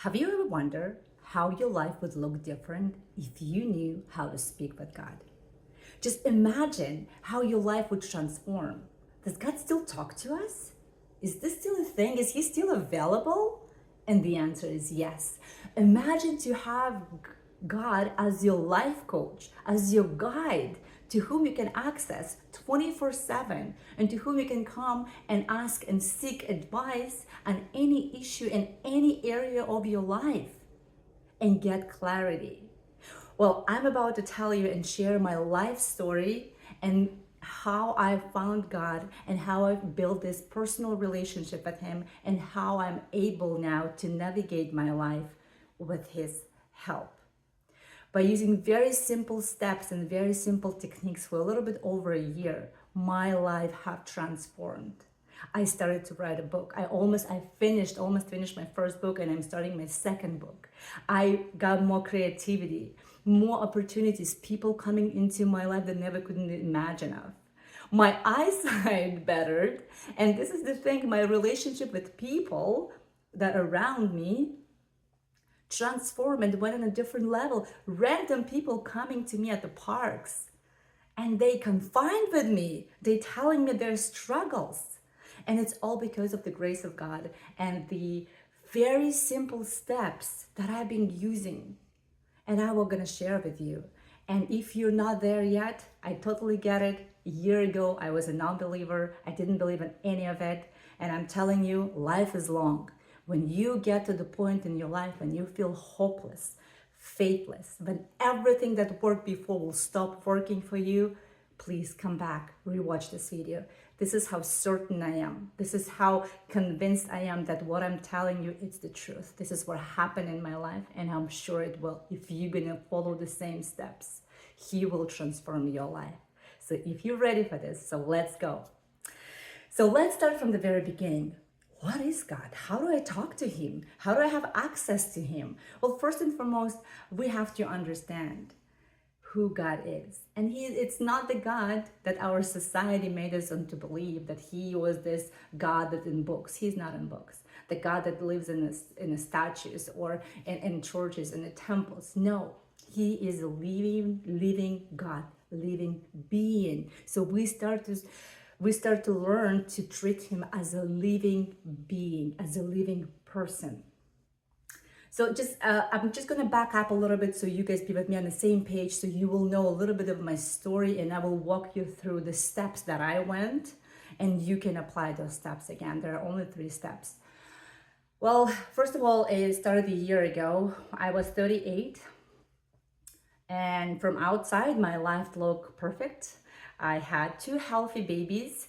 Have you ever wondered how your life would look different if you knew how to speak with God? Just imagine how your life would transform. Does God still talk to us? Is this still a thing? Is He still available? And the answer is yes. Imagine to have God as your life coach, as your guide, to whom you can access 24/7 and to whom you can come and ask and seek advice on any issue in any area of your life and get clarity. Well, I'm about to tell you and share my life story and how I found God and how I built this personal relationship with Him and how I'm able now to navigate my life with His help. By using very simple steps and very simple techniques for a little bit over a year, my life have transformed. I started to write a book. I almost finished my first book, and I'm starting my second book. I got more creativity, more opportunities, people coming into my life that never couldn't imagine of. My eyesight bettered, and this is the thing, my relationship with people that are around me transformed and went on a different level. Random people coming to me at the parks, and they confide with me. They telling me their struggles. And it's all because of the grace of God and the very simple steps that I've been using. And I will gonna share with you. And if you're not there yet, I totally get it. A year ago, I was a non-believer. I didn't believe in any of it. And I'm telling you, life is long. When you get to the point in your life when you feel hopeless, faithless, when everything that worked before will stop working for you, please come back, rewatch this video. This is how certain I am. This is how convinced I am that what I'm telling you, it's the truth. This is what happened in my life, and I'm sure it will. If you're gonna follow the same steps, He will transform your life. So if you're ready for this, so let's go. So let's start from the very beginning. What is God? How do I talk to Him? How do I have access to Him? Well, first and foremost, we have to understand who God is. And it's not the God that our society made us to believe, that He was this God that's in books. He's not in books. The God that lives in the statues or in churches, in the temples. No, He is a living God, living being. So we start to learn to treat Him as a living being, as a living person. So I'm just gonna back up a little bit so you guys be with me on the same page, so you will know a little bit of my story, and I will walk you through the steps that I went, and you can apply those steps again. There are only 3 steps. Well, first of all, it started a year ago. I was 38, and from outside, my life looked perfect. I had 2 healthy babies,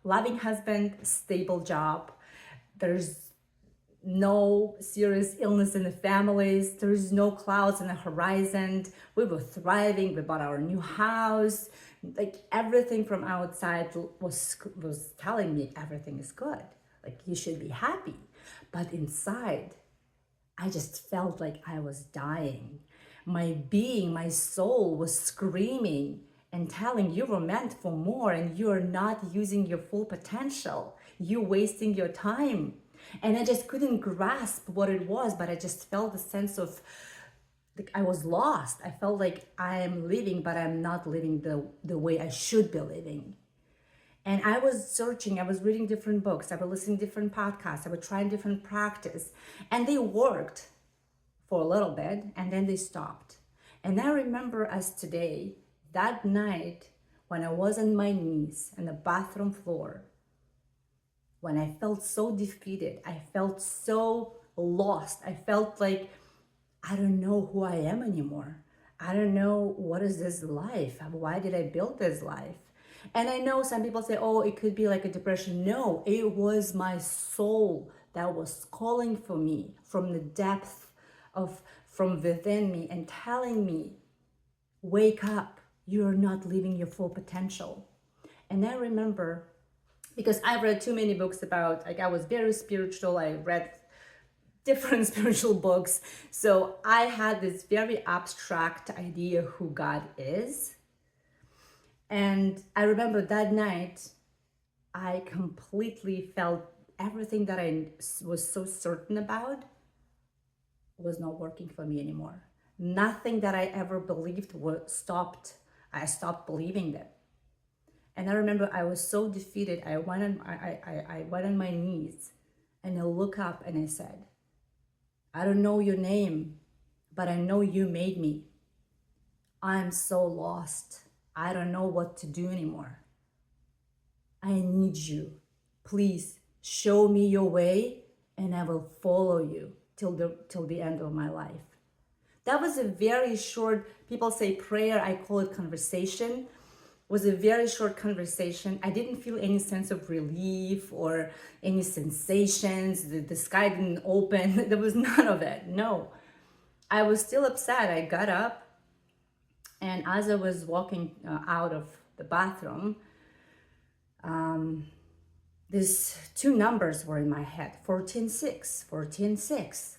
loving husband, stable job. There's no serious illness in the families. There's no clouds in the horizon. We were thriving. We bought our new house. Like everything from outside was telling me everything is good. Like you should be happy. But inside, I just felt like I was dying. My being, my soul was screaming and telling you were meant for more and you're not using your full potential. You're wasting your time. And I just couldn't grasp what it was, but I just felt a sense of like I was lost. I felt like I am living, but I'm not living the way I should be living. And I was searching, I was reading different books, I was listening to different podcasts, I was trying different practice, and they worked for a little bit, and then they stopped. And I remember as today, that night when I was on my knees on the bathroom floor, when I felt so defeated, I felt so lost. I felt like I don't know who I am anymore. I don't know what is this life. Why did I build this life? And I know some people say, oh, it could be like a depression. No, it was my soul that was calling for me from the depth from within me and telling me, wake up, you're not living your full potential. And I remember, because I've read too many books about, like I was very spiritual, I read different spiritual books. So I had this very abstract idea who God is. And I remember that night, I completely felt everything that I was so certain about was not working for me anymore. Nothing that I ever believed was stopped. I stopped believing them. And I remember I was so defeated. I went on my knees and I looked up and I said, I don't know your name, but I know you made me. I'm so lost. I don't know what to do anymore. I need you. Please show me your way and I will follow you till the end of my life. That was a very short, people say prayer, I call it conversation. Was a very short conversation. I didn't feel any sense of relief or any sensations. The sky didn't open. There was none of it. No. I was still upset. I got up, and as I was walking out of the bathroom, these two numbers were in my head, 14:6, 14:6.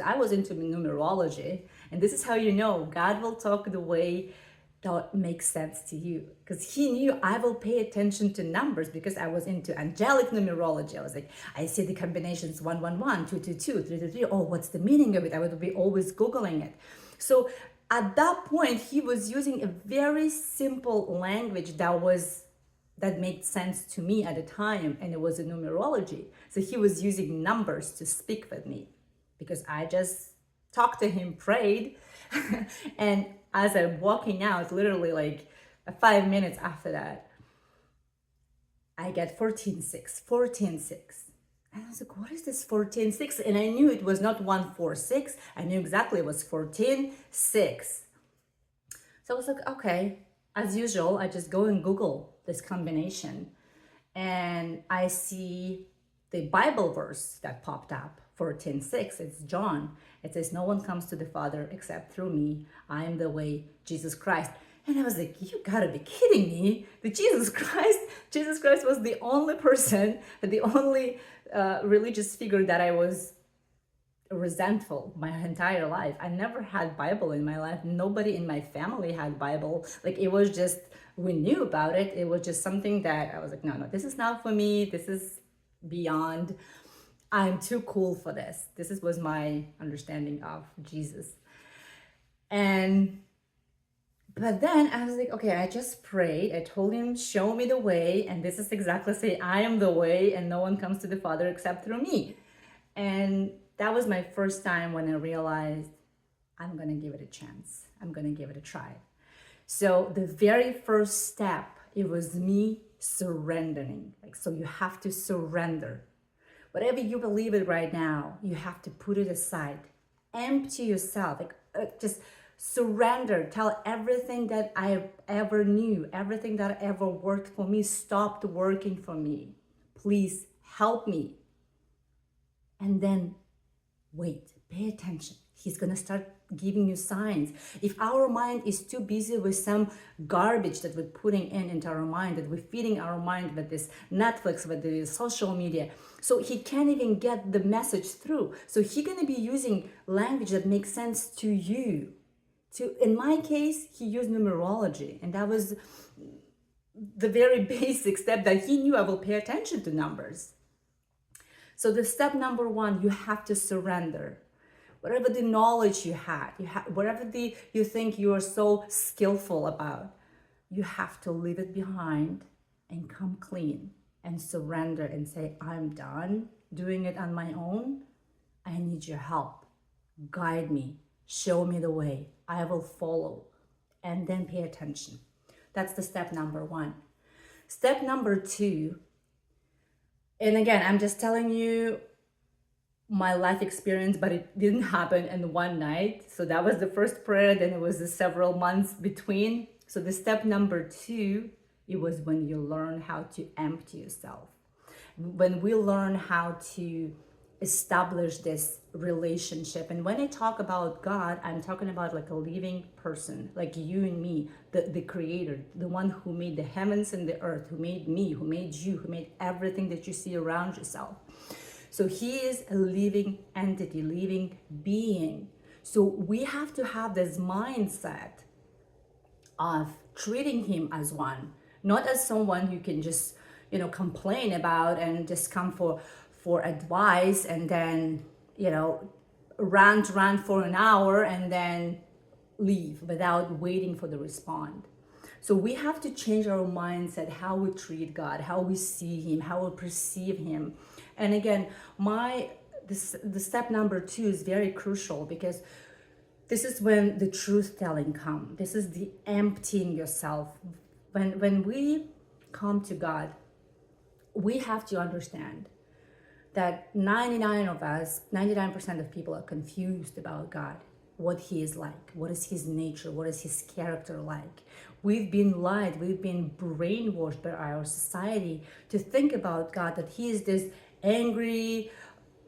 I was into numerology, and this is how you know God will talk the way that makes sense to you, because he knew I will pay attention to numbers because I was into angelic numerology. I was like, I see the combinations 111, 222, 333. Oh, what's the meaning of it? I would be always Googling it. So at that point, he was using a very simple language that made sense to me at the time, and it was a numerology. So he was using numbers to speak with me because I just talked to him, prayed, and as I'm walking out, literally like 5 minutes after that, I get 14:6, 14:6. And I was like, what is this 14:6? And I knew it was not 146. I knew exactly it was 14:6. So I was like, okay, as usual, I just go and Google this combination. And I see the Bible verse that popped up, 14:6. It's John. It says, no one comes to the Father except through me. I am the way, Jesus Christ. And I was like, you gotta be kidding me. Jesus Christ was the only person, the only religious figure that I was resentful my entire life. I never had Bible in my life. Nobody in my family had Bible. Like, it was just, we knew about it. It was just something that I was like, no, this is not for me. This is beyond. I'm too cool for this. Was my understanding of Jesus. But then I was like, okay, I just prayed. I told him, show me the way. And this is exactly say, I am the way, and no one comes to the Father except through me. And that was my first time when I realized I'm going to give it a chance. I'm going to give it a try. So the very first step, it was me surrendering. Like, so you have to surrender. Whatever you believe in right now, you have to put it aside. Empty yourself. Like, just surrender. Tell everything that I ever knew, everything that ever worked for me, stopped working for me. Please help me. And then wait, pay attention. He's going to start giving you signs. If our mind is too busy with some garbage that we're putting into our mind, that we're feeding our mind with this Netflix, with the social media, so he can't even get the message through. So he's going to be using language that makes sense to you. In my case, he used numerology, and that was the very basic step that he knew I will pay attention to numbers. So the step number one, you have to surrender. Whatever the knowledge you had, whatever you think you are so skillful about, you have to leave it behind and come clean and surrender and say, I'm done doing it on my own. I need your help. Guide me. Show me the way. I will follow. And then pay attention. That's the step number one. Step number two, and again, I'm just telling you my life experience, but it didn't happen in one night. So that was the first prayer. Then it was several months between. So the step number two, it was when you learn how to empty yourself. When we learn how to establish this relationship. And when I talk about God, I'm talking about like a living person, like you and me, the creator, the one who made the heavens and the earth, who made me, who made you, who made everything that you see around yourself. So he is a living entity, living being. So we have to have this mindset of treating him as one, not as someone you can just, complain about and just come for advice and then, rant for an hour and then leave without waiting for the respond. So we have to change our mindset, how we treat God, how we see him, how we perceive him. And again, the step number 2 is very crucial, because this is when the truth telling comes. This is the emptying yourself. When we come to God, we have to understand that 99% of people are confused about God, what he is like, what is his nature, what is his character like. We've been lied, we've been brainwashed by our society to think about God, that he is this angry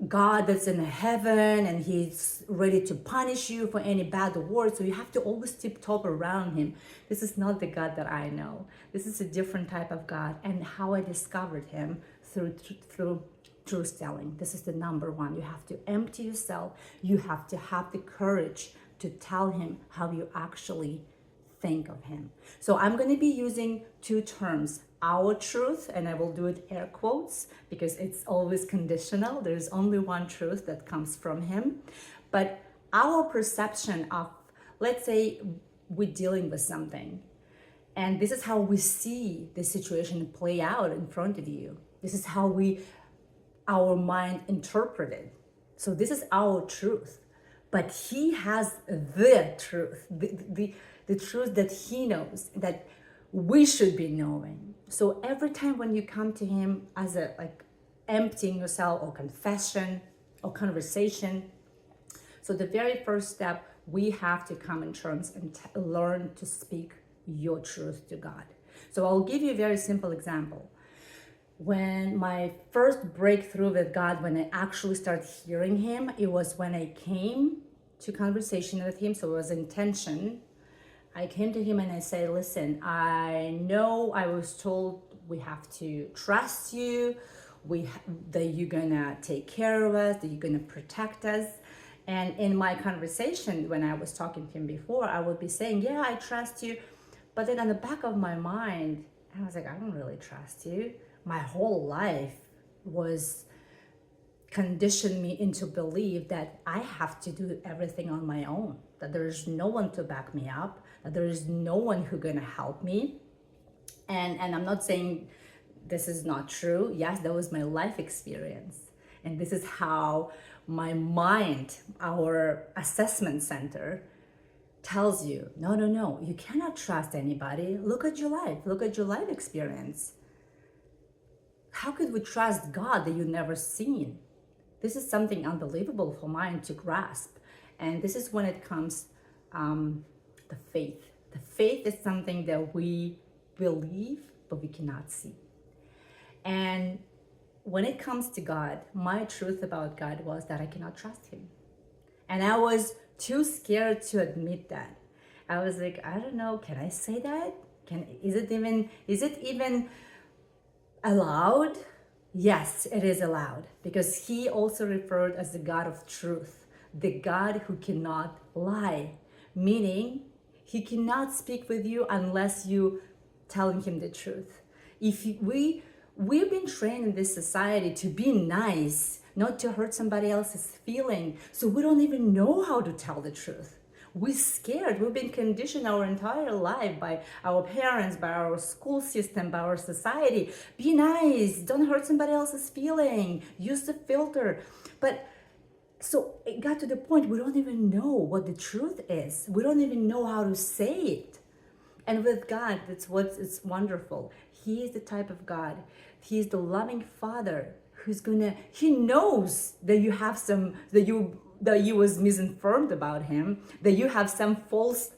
God that's in heaven and he's ready to punish you for any bad words. So you have to always tiptoe around him. This is not the God that I know. This is a different type of God, and how I discovered him through truth telling. This is the number 1. You have to empty yourself. You have to have the courage to tell him how you actually think of him. So I'm going to be using 2 terms: our truth, and I will do it air quotes because it's always conditional. There's only one truth that comes from him. But our perception of, let's say we're dealing with something, and this is how we see the situation play out in front of you. This is how our mind interpreted. So this is our truth. But he has the truth, the truth that he knows, that we should be knowing. So every time when you come to him as a emptying yourself or confession or conversation, so the very first step, we have to come in terms and learn to speak your truth to God. So I'll give you a very simple example. When my first breakthrough with God, when I actually started hearing him, it was when I came to conversation with him. So it was intention. I came to him and I said, listen, I know I was told we have to trust you, that you're gonna take care of us, that you're gonna protect us. And in my conversation, when I was talking to him before, I would be saying, yeah, I trust you. But then on the back of my mind, I was like, I don't really trust you. My whole life was conditioned me into believe that I have to do everything on my own, that there is no one to back me up, that there is no one who's gonna help me. And I'm not saying this is not true. Yes, that was my life experience. And this is how my mind, our assessment center, tells you, no, you cannot trust anybody. Look at your life experience. How could we trust God that you've never seen? This is something unbelievable for mind to grasp. And this is when it comes the faith. The faith is something that we believe, but we cannot see. And when it comes to God, my truth about God was that I cannot trust him. And I was too scared to admit that. I was like, I don't know, can I say that? Is it even allowed? Yes, it is allowed, because he also referred as the God of truth, the God who cannot lie, meaning he cannot speak with you unless you telling him the truth. We've been trained in this society to be nice, not to hurt somebody else's feeling, so we don't even know how to tell the truth. We're scared. We've been conditioned our entire life by our parents, by our school system, by our society. Be nice. Don't hurt somebody else's feeling. Use the filter. But so it got to the point we don't even know what the truth is. We don't even know how to say it. And with God, it's wonderful. He is the type of God. He is the loving Father he knows that you have that you was misinformed about him, that you have some false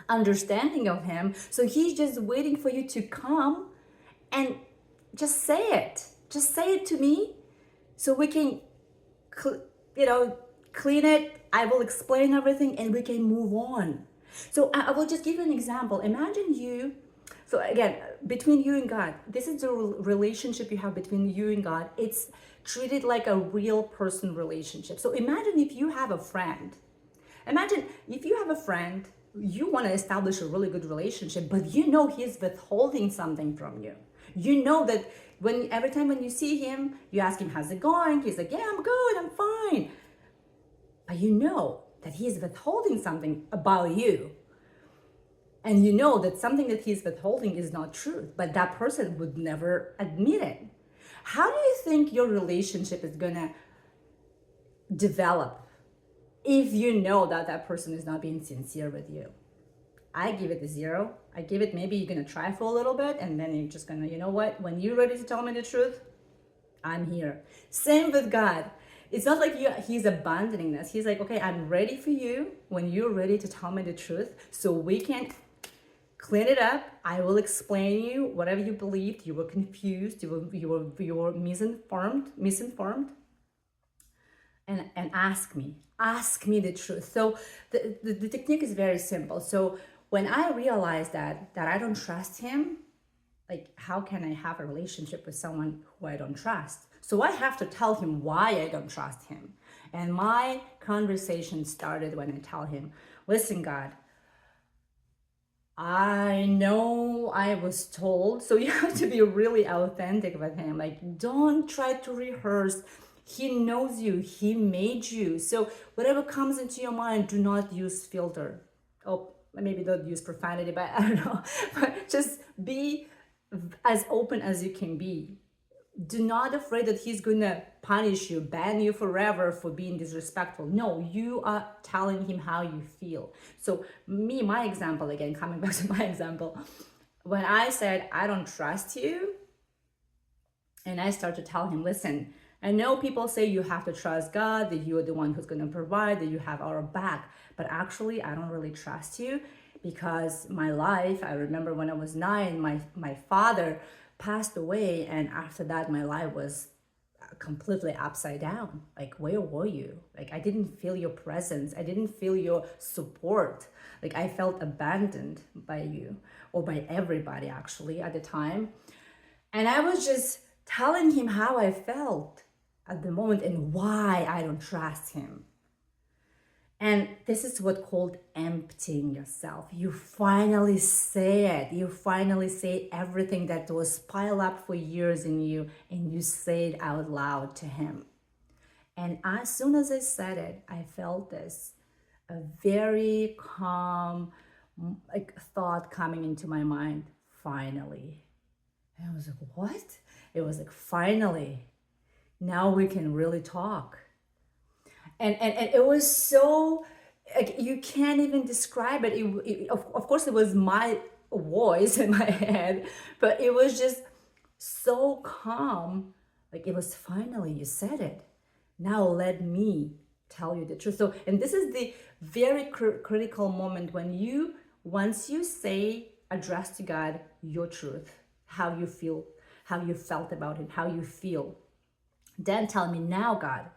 understanding of him. So he's just waiting for you to come and just say it. Just say it to me so we can, clean it. I will explain everything and we can move on. So I will just give you an example. Imagine so again, between you and God, this is the relationship you have between you and God. It's treated like a real person relationship. So imagine if you have a friend. You want to establish a really good relationship, but you know he's withholding something from you. You know that every time when you see him, you ask him, how's it going? He's like, yeah, I'm good, I'm fine. but you know that he's withholding something about you. And you know that something that he's withholding is not truth, but that person would never admit it. How do you think your relationship is gonna develop if you know that that person is not being sincere with you? I give it a 0. I give it, maybe you're gonna try for a little bit, and then you're just gonna, you know what, when you're ready to tell me the truth, I'm here. Same with God. It's not like he's abandoning us. He's like, okay, I'm ready for you when you're ready to tell me the truth, so we can clean it up. I will explain you whatever you believed. You were confused. You were misinformed. And ask me the truth. So the technique is very simple. So when I realized that I don't trust him, like, how can I have a relationship with someone who I don't trust? So I have to tell him why I don't trust him. And my conversation started when I tell him, listen, God, I know I was told. So you have to be really authentic with him. Like, don't try to rehearse. He knows you. He made you. So whatever comes into your mind, do not use filter. Oh, maybe don't use profanity, but I don't know. But just be as open as you can be. Do not afraid that he's gonna punish you, ban you forever for being disrespectful. No, you are telling him how you feel. So my example, again, coming back to my example, when I said, I don't trust you, and I start to tell him, listen, I know people say you have to trust God, that you're the one who's gonna provide, that you have our back, but actually I don't really trust you, because my life, I remember when I was 9, my father passed away, and after that my life was completely upside down. Like, where were you? Like, I didn't feel your presence. I didn't feel your support. Like, I felt abandoned by you, or by everybody actually at the time. And I was just telling him how I felt at the moment and why I don't trust him. And this is what called emptying yourself. You finally say it. You finally say everything that was piled up for years in you, and you say it out loud to him. And as soon as I said it, I felt this, a very calm, like, thought coming into my mind. Finally. And I was like, what? It was like, finally, now we can really talk. And it was so, like, you can't even describe it. Of course, it was my voice in my head, but it was just so calm. Like, it was, finally, you said it. Now let me tell you the truth. So, and this is the very critical moment when once you say, address to God your truth, how you feel, how you felt about it, how you feel. Then tell me, now, God,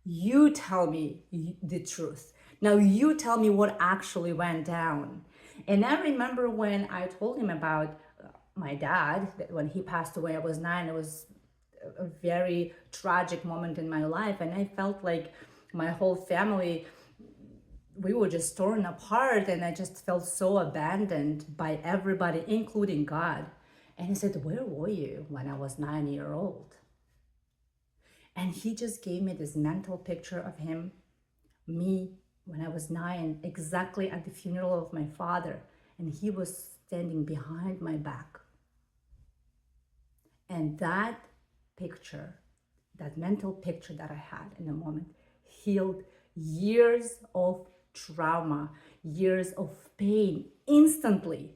you tell me the truth. Now you tell me what actually went down. And I remember when I told him about my dad, that when he passed away, I was 9. It was a very tragic moment in my life. And I felt like my whole family, we were just torn apart. And I just felt so abandoned by everybody, including God. And he said, where were you when I was 9-year old? And he just gave me this mental picture of me, when I was 9, exactly at the funeral of my father. And he was standing behind my back. And that picture, that mental picture that I had in the moment, healed years of trauma, years of pain. Instantly,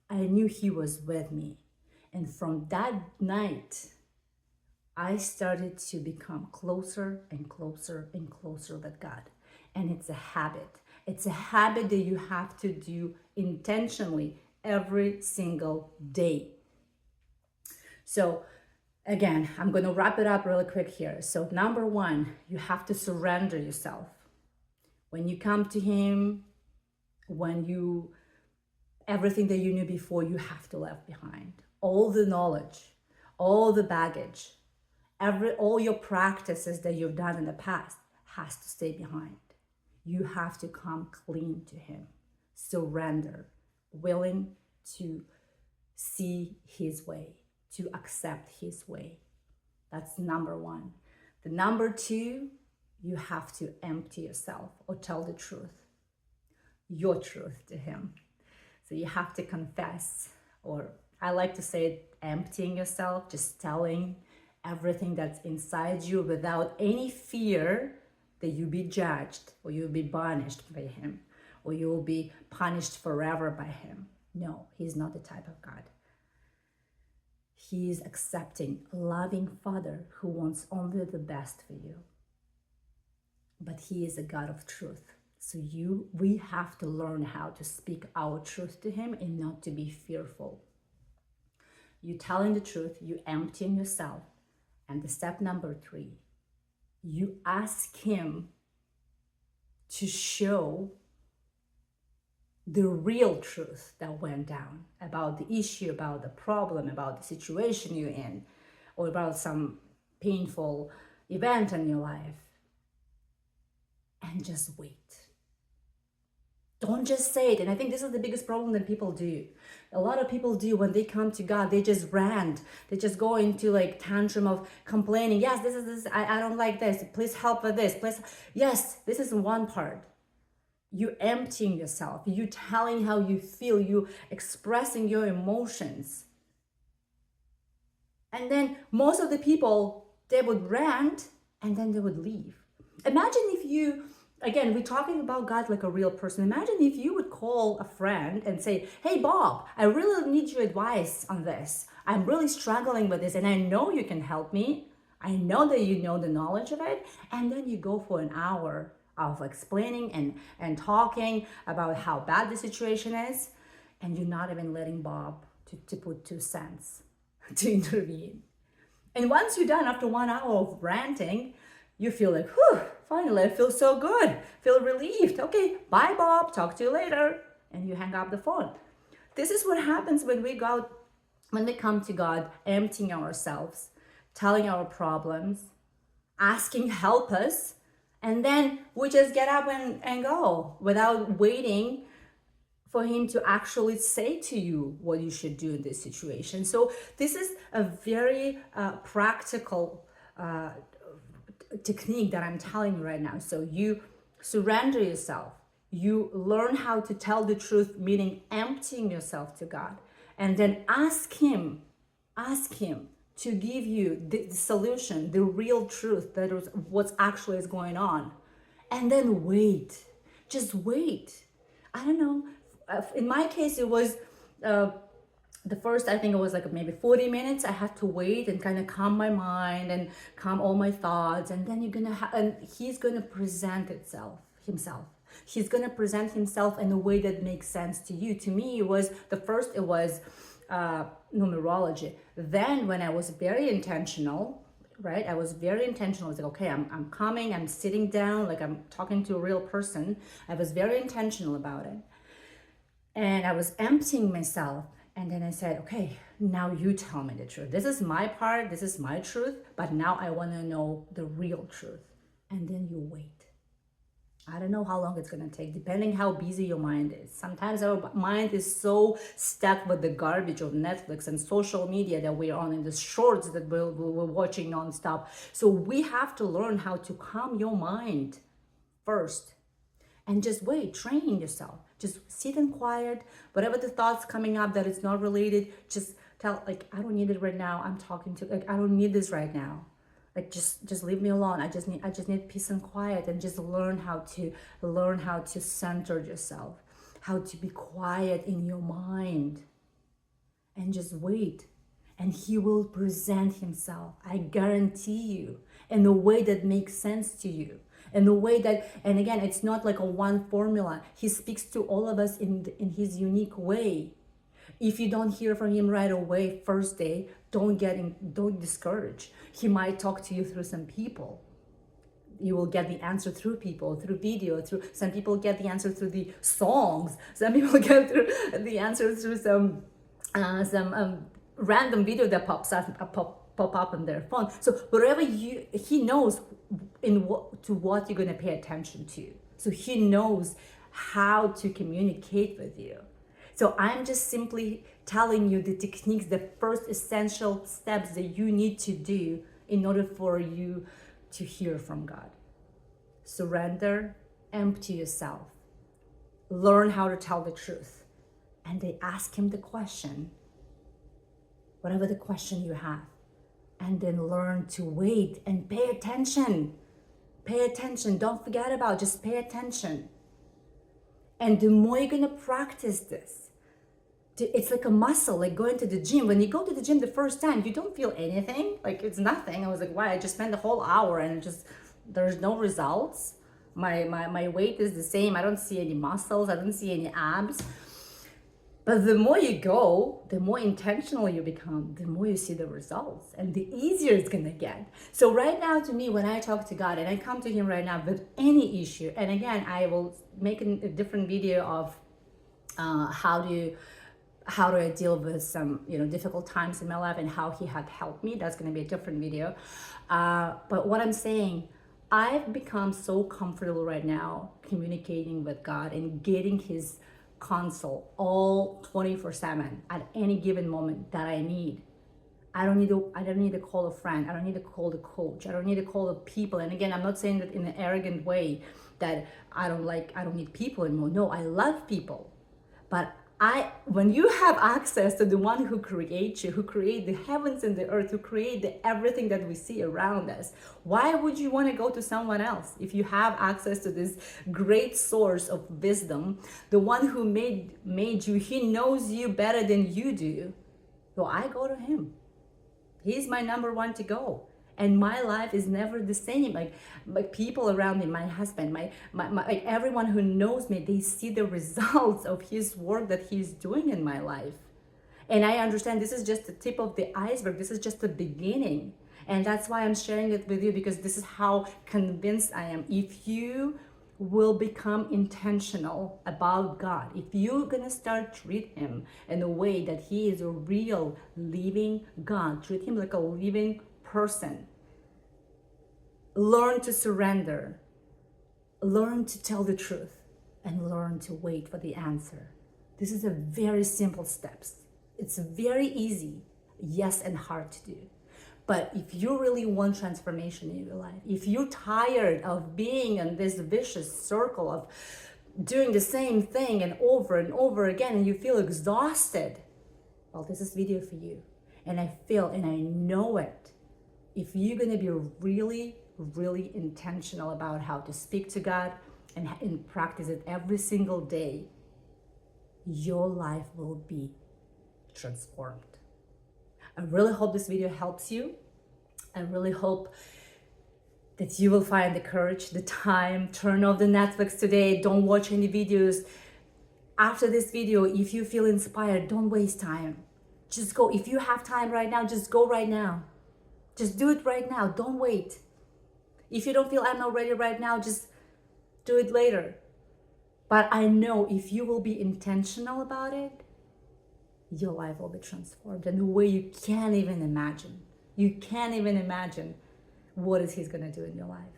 I knew he was with me. And from that night, I started to become closer and closer and closer with God. And it's a habit. It's a habit that you have to do intentionally every single day. So again, I'm going to wrap it up really quick here. So number 1, you have to surrender yourself. When you come to him, everything that you knew before, you have to leave behind. All the knowledge, all the baggage, all your practices that you've done in the past has to stay behind. You have to come clean to him. Surrender, willing to see his way, to accept his way. That's number 1. The number 2, you have to empty yourself or tell the truth, your truth to him. So you have to confess, or I like to say emptying yourself, just telling everything that's inside you without any fear that you'll be judged or you'll be punished by him or you'll be punished forever by him. No, he's not the type of God. He is accepting, loving Father who wants only the best for you. But he is a God of truth. So we have to learn how to speak our truth to him and not to be fearful. You telling the truth, you emptying yourself. And the step number 3, you ask him to show the real truth that went down about the issue, about the problem, about the situation you're in, or about some painful event in your life. And just wait. Don't just say it. And I think this is the biggest problem that people do. A lot of people do when they come to God, they just rant. They just go into like tantrum of complaining. Yes, this is this. I don't like this. Please help with this. Please. Yes, this is one part. You emptying yourself. You telling how you feel. You expressing your emotions. And then most of the people, they would rant and then they would leave. Imagine if you, again, we're talking about God like a real person. Imagine if you would call a friend and say, hey, Bob, I really need your advice on this. I'm really struggling with this and I know you can help me. I know that you know the knowledge of it. And then you go for an hour of explaining and talking about how bad the situation is. And you're not even letting Bob to put 2 cents to intervene. And once you're done, after 1 hour of ranting, you feel like, whew, finally, I feel so good, feel relieved. Okay, bye, Bob, talk to you later. And you hang up the phone. This is what happens when we come to God, emptying ourselves, telling our problems, asking help us, and then we just get up and go without waiting for him to actually say to you what you should do in this situation. So this is a very practical technique that I'm telling you right now. So you surrender yourself. You learn how to tell the truth, meaning emptying yourself to God. And then ask him to give you the solution, the real truth, that is what's actually is going on. And then wait. Just wait. I don't know. In my case, it was the first, I think it was like maybe 40 minutes. I had to wait and kind of calm my mind and calm all my thoughts. And then and he's gonna present himself. He's gonna present himself in a way that makes sense to you. To me, it was numerology. Then when I was very intentional, right? I was very intentional. I was like, okay, I'm coming, I'm sitting down, like I'm talking to a real person. I was very intentional about it. And I was emptying myself. And then I said, okay, now you tell me the truth. This is my part, this is my truth, but now I want to know the real truth. And then you wait. I don't know how long it's going to take, depending how busy your mind is. Sometimes our mind is so stuck with the garbage of Netflix and social media that we're on, in the shorts that we're watching nonstop. So we have to learn how to calm your mind first. And just wait, train yourself. Just sit in quiet. Whatever the thoughts coming up that is not related, just tell, like, I don't need it right now. I'm talking to, like, I don't need this right now. Like, just leave me alone. I just need peace and quiet, and just learn how to center yourself, how to be quiet in your mind, and just wait. And he will present himself, I guarantee you, in a way that makes sense to you. In the way that, and again, it's not like a one formula. He speaks to all of us in his unique way. If you don't hear from him right away, first day, don't discourage. He might talk to you through some people. You will get the answer through people, through video, through some people get the answer through the songs. Some people get through the answer through some random video that pops up on their phone. So whatever he knows what you're going to pay attention to. So he knows how to communicate with you. So I'm just simply telling you the techniques, the first essential steps that you need to do in order for you to hear from God. surrender, empty yourself, learn how to tell the truth. And they ask him the question, whatever the question you have, and then learn to wait and pay attention. Pay attention. Don't forget about it. Just pay attention. And the more you're going to practice this, it's like a muscle, like going to the gym. When you go to the gym the first time, you don't feel anything. Like it's nothing. I was like, why? I just spent the whole hour and just, there's no results. My weight is the same. I don't see any muscles. I don't see any abs. But the more you go, the more intentional you become, the more you see the results, and the easier it's gonna get. So right now, to me, when I talk to God and I come to him right now with any issue, and again, I will make a different video of how do I deal with some difficult times in my life and how he had helped me. That's gonna be a different video. But what I'm saying, I've become so comfortable right now communicating with God and getting his console all 24/7 at any given moment that I need. I don't need to call a friend. I don't need to call the coach. I don't need to call the people. And again, I'm not saying that in an arrogant way that I don't need people anymore. No, I love people. But when you have access to the one who creates you, who created the heavens and the earth, who created everything that we see around us, why would you want to go to someone else if you have access to this great source of wisdom, the one who made you? He knows you better than you do. So I go to him. He's my number one to go. And my life is never the same. Like people around me, my husband, my like everyone who knows me, they see the results of his work that he's doing in my life. And I understand this is just the tip of the iceberg. This is just the beginning. And that's why I'm sharing it with you, because this is how convinced I am. If you will become intentional about God, if you're gonna start treat him in a way that he is a real living God, treat him like a living person, learn to surrender, learn to tell the truth, and learn to wait for the answer. This is a very simple steps. It's very easy, yes, and hard to do. But if you really want transformation in your life, if you're tired of being in this vicious circle of doing the same thing and over again, and you feel exhausted, well, this is video for you. And I feel, and I know it, if you're gonna be really, really intentional about how to speak to God and practice it every single day, your life will be transformed. I really hope this video helps you. I really hope that you will find the courage, the time, turn off the Netflix today, don't watch any videos. After this video, if you feel inspired, don't waste time. Just go. If you have time right now, just go right now. Just do it right now. Don't wait. If you don't feel I'm not ready right now, just do it later. But I know if you will be intentional about it, your life will be transformed in a way you can't even imagine. You can't even imagine what is he's gonna do in your life.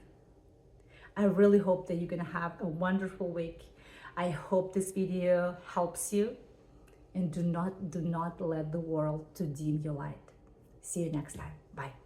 I really hope that you're gonna have a wonderful week. I hope this video helps you, and do not let the world to dim your light. See you next time. Bye.